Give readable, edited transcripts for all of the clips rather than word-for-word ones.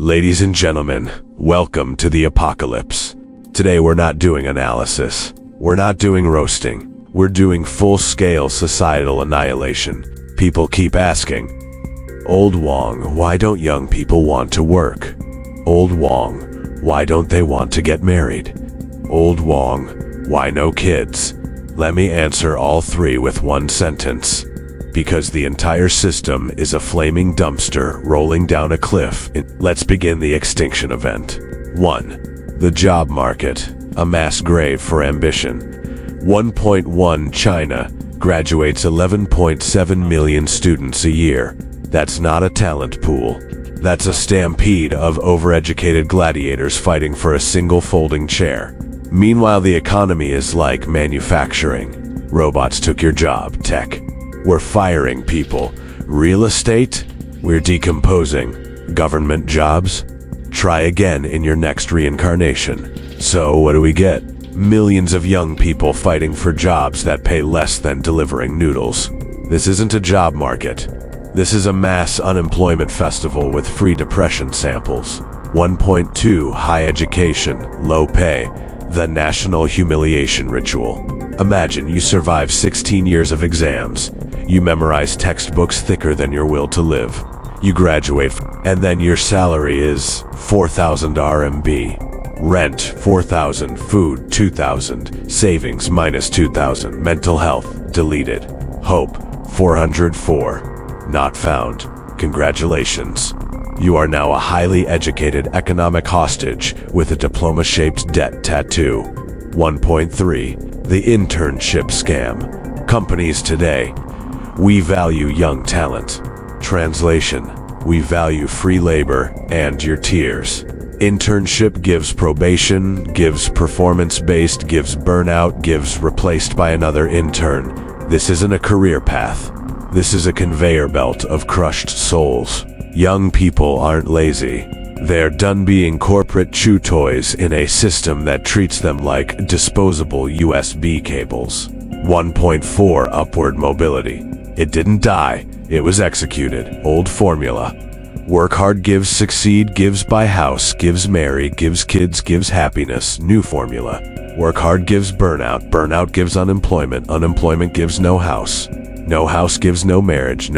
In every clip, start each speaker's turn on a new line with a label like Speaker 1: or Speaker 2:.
Speaker 1: Ladies and gentlemen, welcome to the apocalypse. Today we're not doing analysis. We're not doing roasting. We're doing full-scale societal annihilation. People keep asking, Old Wong, why don't young people want to work? Old Wong, why don't they want to get married? Old Wong, why no kids? Let me answer all three with one sentence. Because the entire system is a flaming dumpster rolling down a cliff. Let's begin the extinction event. 1. The job market, a mass grave for ambition. 1.1 China graduates 11.7 million students a year. That's not a talent pool. That's a stampede of overeducated gladiators fighting for a single folding chair. Meanwhile, the economy is like manufacturing. Robots took your job, tech. We're firing people. Real estate? We're decomposing. Government jobs? Try again in your next reincarnation. So what do we get? Millions of young people fighting for jobs that pay less than delivering noodles. This isn't a job market. This is a mass unemployment festival with free depression samples. 1.2 High education, low pay. The national humiliation ritual. Imagine you survive 16 years of exams. You memorize textbooks thicker than your will to live. You graduate, and then your salary is 4,000 RMB. Rent, 4,000. Food, 2,000. Savings, minus 2,000. Mental health, deleted. Hope, 404. Not found. Congratulations. You are now a highly educated economic hostage with a diploma-shaped debt tattoo. 1.3. The internship scam. Companies today. We value young talent. Translation. We value free labor and your tears. Internship gives probation, gives performance-based, gives burnout, gives replaced by another intern. This isn't a career path. This is a conveyor belt of crushed souls. Young people aren't lazy. They're done being corporate chew toys in a system that treats them like disposable USB cables. 1.4 Upward mobility. It didn't die, it was executed. Old formula. Work hard gives succeed, gives buy house, gives marry, gives kids, gives happiness. New formula. Work hard gives burnout, burnout gives unemployment, unemployment gives no house. No house gives no marriage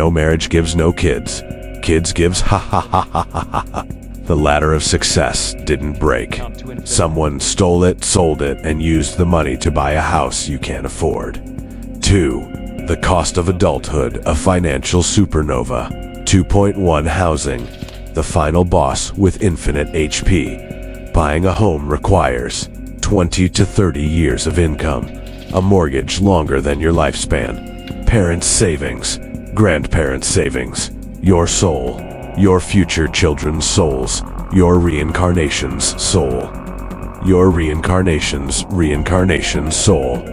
Speaker 1: gives no kids. Kids gives ha ha ha ha ha ha ha. The ladder of success didn't break. Someone stole it, sold it, and used the money to buy a house you can't afford. 2. The cost of adulthood, a financial supernova. 2.1 Housing, the final boss with infinite HP. Buying a home requires 20 to 30 years of income, a mortgage longer than your lifespan, parents' savings, grandparents' savings, your soul, your future children's souls, your reincarnation's soul. Your reincarnation's soul.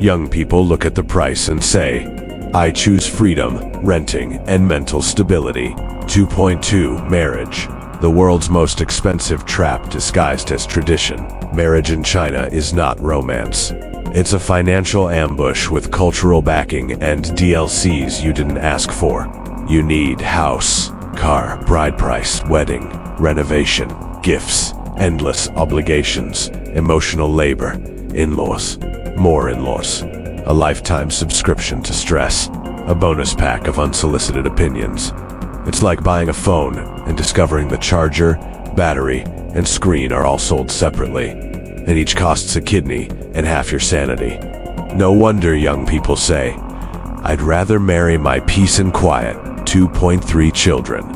Speaker 1: Young people look at the price and say, I choose freedom, renting, and mental stability. 2.2 Marriage, the world's most expensive trap disguised as tradition. Marriage in China is not romance. It's a financial ambush with cultural backing and DLCs you didn't ask for. You need house, car, bride price, wedding, renovation, gifts, endless obligations, emotional labor, in-laws, more in-laws, a lifetime subscription to stress, a bonus pack of unsolicited opinions. It's like buying a phone and discovering the charger, battery, and screen are all sold separately, and each costs a kidney and half your sanity. No wonder young people say, I'd rather marry my peace and quiet. 2.3 Children,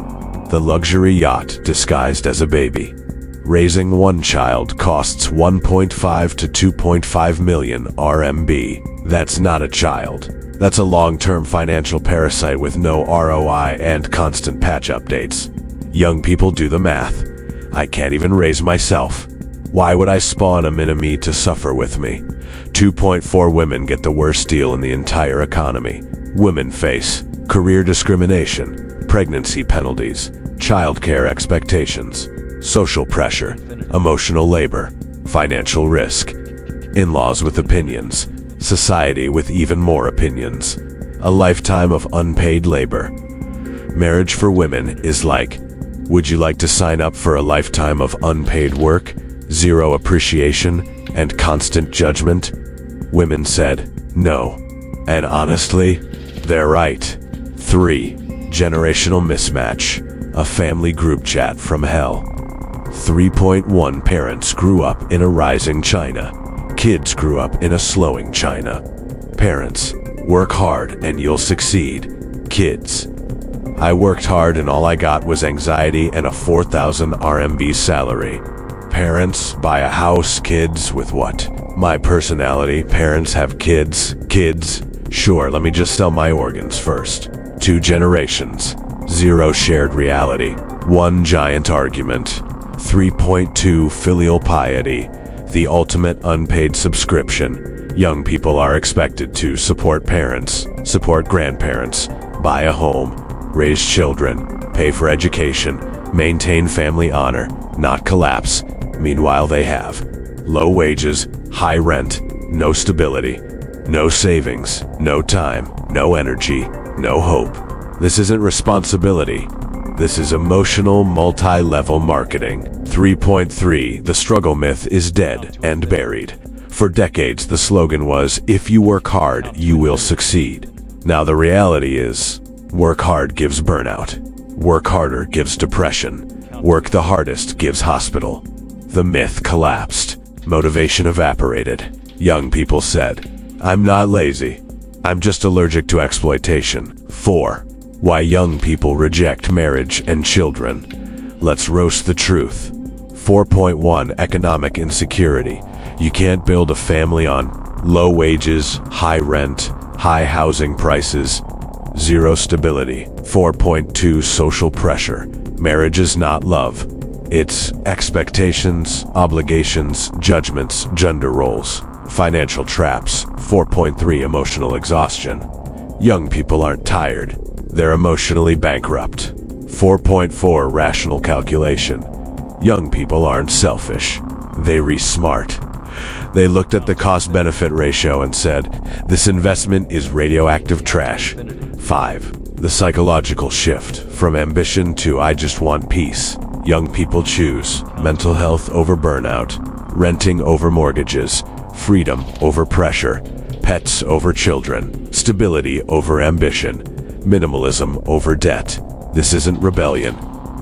Speaker 1: the luxury yacht disguised as a baby. Raising one child costs 1.5 to 2.5 million RMB. That's not a child. That's a long-term financial parasite with no ROI and constant patch updates. Young people do the math. I can't even raise myself. Why would I spawn a mini-me to suffer with me? 2.4 Women get the worst deal in the entire economy. Women face career discrimination, pregnancy penalties, childcare expectations, social pressure, emotional labor, financial risk, in-laws with opinions, society with even more opinions, a lifetime of unpaid labor. Marriage for women is like Would you like to sign up for a lifetime of unpaid work, zero appreciation, and constant judgment? Women said, no. And honestly, they're right. 3. Generational mismatch. A family group chat from hell. 3.1 Parents grew up in a rising China. Kids grew up in a slowing China. Parents, work hard and you'll succeed. Kids, I worked hard and all I got was anxiety and a 4,000 RMB salary. Parents, buy a house. Kids, with what? My personality. Parents have kids. Kids, sure, let me just sell my organs first. 2 generations. 0 shared reality. 1 giant argument. 3.2 Filial piety. The ultimate unpaid subscription. Young people are expected to support parents, support grandparents, buy a home, raise children, pay for education, maintain family honor, not collapse. Meanwhile, they have low wages, high rent, no stability, no savings, no time, no energy, no hope. This isn't responsibility. This is emotional, multi-level marketing. 3.3 The struggle myth is dead and buried. For decades, the slogan was, if you work hard, you will succeed. Now the reality is, work hard gives burnout. Work harder gives depression. Work the hardest gives hospital. The myth collapsed. Motivation evaporated. Young people said, I'm not lazy. I'm just allergic to exploitation. 4. Why young people reject marriage and children. Let's roast the truth. 4.1 Economic insecurity. You can't build a family on low wages, high rent, high housing prices, 0 stability. 4.2 Social pressure. Marriage is not love. It's expectations, obligations, judgments, gender roles. Financial traps. 4.3 Emotional exhaustion. Young people aren't tired. They're emotionally bankrupt. 4.4 Rational calculation. Young people aren't selfish. They re-smart. They looked at the cost-benefit ratio and said, this investment is radioactive trash. 5. The psychological shift. From ambition to I just want peace. Young people choose mental health over burnout, renting over mortgages, freedom over pressure, pets over children, stability over ambition, minimalism over debt. This isn't rebellion.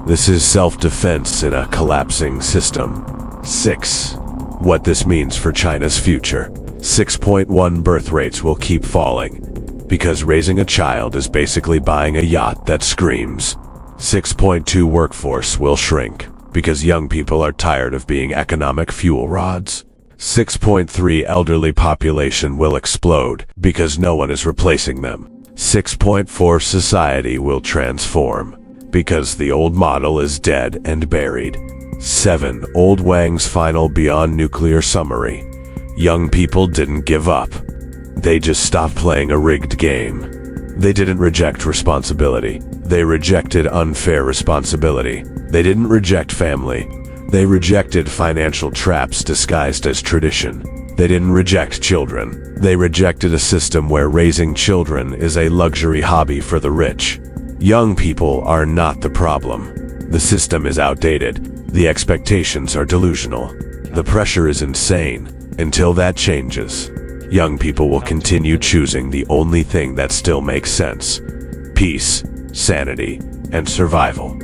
Speaker 1: This is self-defense in a collapsing system. 6. What this means for China's future. 6.1 Birth rates will keep falling, because raising a child is basically buying a yacht that screams. 6.2 Workforce will shrink, because young people are tired of being economic fuel rods. 6.3 Elderly population will explode, because no one is replacing them. 6.4 Society will transform, because the old model is dead and buried. 7. Old Wang's final beyond nuclear summary. Young people didn't give up. They just stopped playing a rigged game. They didn't reject responsibility. They rejected unfair responsibility. They didn't reject family. They rejected financial traps disguised as tradition. They didn't reject children. They rejected a system where raising children is a luxury hobby for the rich. Young people are not the problem. The system is outdated. The expectations are delusional. The pressure is insane. Until that changes, young people will continue choosing the only thing that still makes sense: peace, sanity, and survival.